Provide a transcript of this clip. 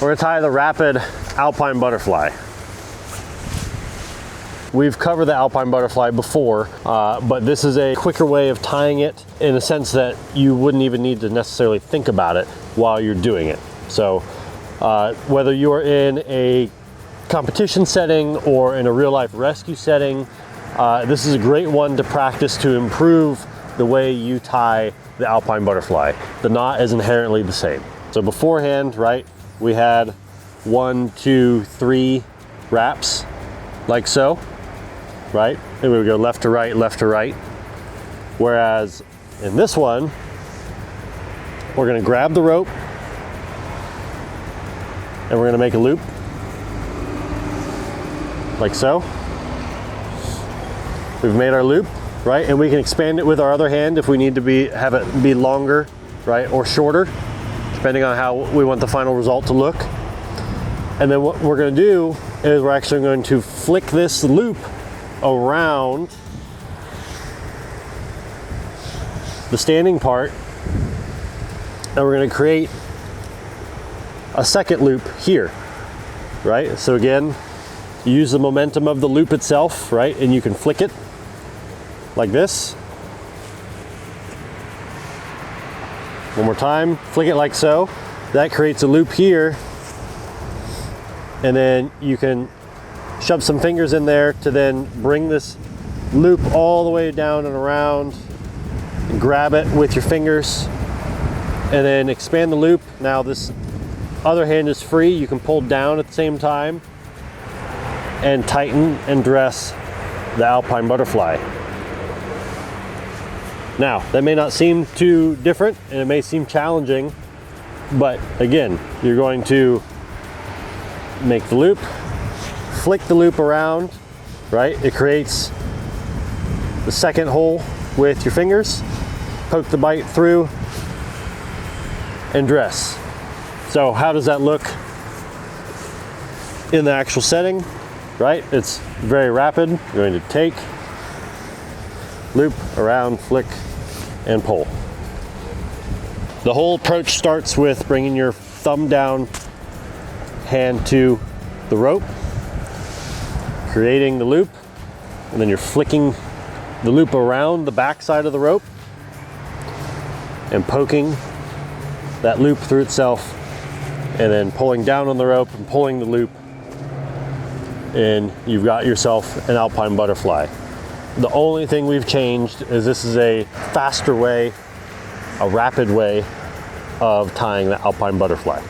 We're gonna tie the rapid Alpine butterfly. We've covered the Alpine butterfly before, but this is a quicker way of tying it in a sense that you wouldn't even need to necessarily think about it while you're doing it. So whether you're in a competition setting or in a real life rescue setting, this is a great one to practice to improve the way you tie the Alpine butterfly. The knot is inherently the same. So beforehand, right, we had 1, 2, 3 wraps like so, right? And we would go left to right, left to right. Whereas in this one, we're gonna grab the rope and we're gonna make a loop like so. We've made our loop, right? And we can expand it with our other hand if we need to have it be longer, right? Or shorter, depending on how we want the final result to look. And then what we're gonna do is we're actually going to flick this loop around the standing part, and we're gonna create a second loop here, right? So again, use the momentum of the loop itself, right? And you can flick it like this. One more time, flick it like so. That creates a loop here. And then you can shove some fingers in there to then bring this loop all the way down and around and grab it with your fingers and then expand the loop. Now this other hand is free. You can pull down at the same time and tighten and dress the Alpine butterfly. Now, that may not seem too different and it may seem challenging, but again, you're going to make the loop, flick the loop around, right? It creates the second hole with your fingers, poke the bite through, and dress. So how does that look in the actual setting, right? It's very rapid. You're going to take, loop, around, flick, and pull. The whole approach starts with bringing your thumb down hand to the rope, creating the loop, and then you're flicking the loop around the back side of the rope and poking that loop through itself, and then pulling down on the rope and pulling the loop, and you've got yourself an Alpine butterfly. The only thing we've changed is this is a faster way, a rapid way of tying the Alpine butterfly.